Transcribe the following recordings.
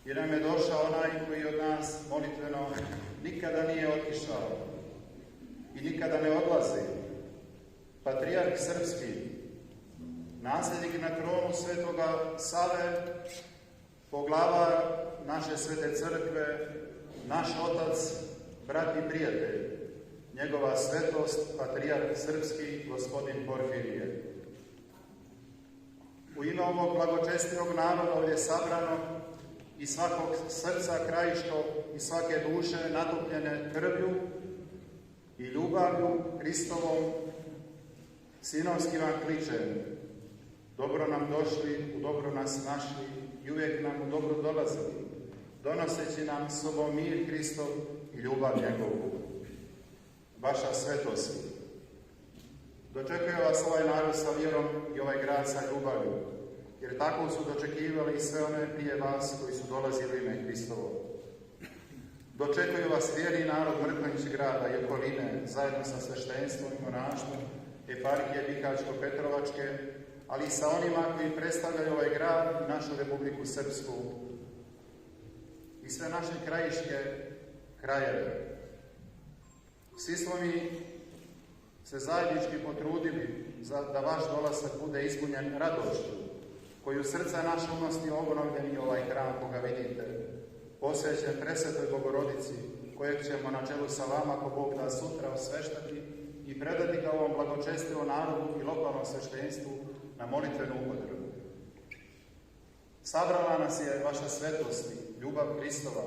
jer nam je došao onaj koji od nas molitveno nikada nije otišao i nikada ne odlazi. Patrijarh srpski, nasljednik na tronu Svetoga Save, poglavar naše Svete Crkve, naš otac, brat i prijatelj, njegova svetost, patrijarh srpski, gospodin Porfirije. U ime ovog blagočestivog naroda ovdje sabrano i svakog srca krajiškog i svake duše natopljene krvlju i ljubavlju Hristovom, sinovski vam kličem: dobro nam došli, u dobro nas našli i uvijek nam u dobro dolazili, donoseći nam sobom mir Hristov i ljubav njegovu. Vaša svetost, dočekuje vas ovaj narod sa vjerom i ovaj grad sa ljubavlju, jer tako su dočekivali i sve one prije vas koji su dolazili u ime Hristovo. Dočekuje vas vjerni narod Mrkonjić grada i okoline, zajedno sa sveštenstvom i monaštvom eparhije Bihaćko-Petrovačke, ali i sa onima koji predstavljaju ovaj grad i našu Republiku Srpsku i sve naše krajiške krajeve. Svi smo mi se zajednički potrudili da vaš dolazak bude ispunjen radošću, koju srca naša unosi obnovljeni ovaj hram koga vidite, posvećen presvetoj Bogorodici, kojeg ćemo na čelu sa vama, ako Bog da, sutra osveštati i predati ga ovom blagočestivom narodu i lokalnom sveštenstvu na molitvenu upotrebu. Sabrala nas je vaša svetost i ljubav Hristova,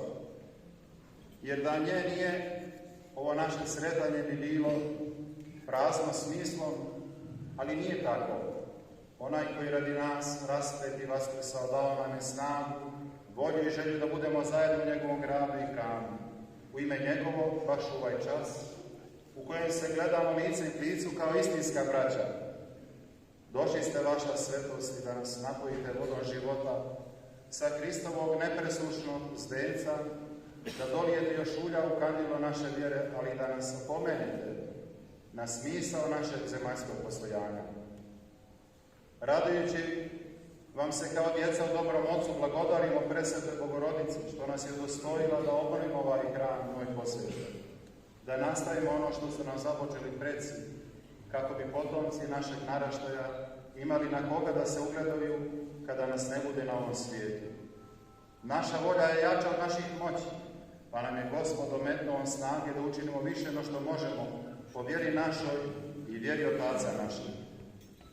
jer da nje nije, ovo naše sretanje bi bilo prazno smislom, ali nije tako. Onaj koji radi nas raspet i vaskrsao dao nam je snagu, volju i želju da budemo zajedno u njegovom gradu i hramu. U ime njegovo, baš ovaj čas, u kojem se gledamo lice i licu kao istinska braća, došli ste vaša svetost i da nas napojite vodom života sa Hristovog nepresušnog zdenca, da dolijete još ulja u kandilo naše vjere, ali da nas opomenete na smisao našeg zemaljskog postojanja. Radujući vam se kao djeca u dobrom ocu blagodarimo presvetoj Bogorodici, što nas je udostojila da obnovimo ovaj hram moj posvećen, da nastavimo ono što su nam započeli preci, kako bi potomci našeg naraštaja imali na koga da se ugledaju kada nas ne bude na ovom svijetu. Naša volja je jača od naših moći, pa nam je Gospod ometnuo snage da učinimo više no što možemo po vjeri našoj i vjeri otaca naših.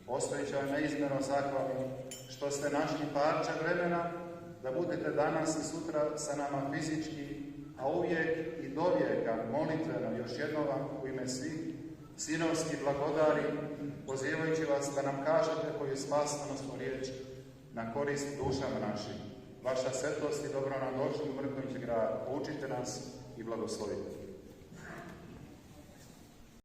Ostojići vam neizmjerno zahvalni što ste našli parče vremena da budete danas i sutra sa nama fizički, a uvijek i dovijeka molitveno još jednom vam u ime svih sinovski blagodari, pozivajući vas da nam kažete koju spasonosnu riječ na korist dušama našim. Vaša svetost i dobro nam došli u Mrkonjić grad. Poučite nas i blagoslovite.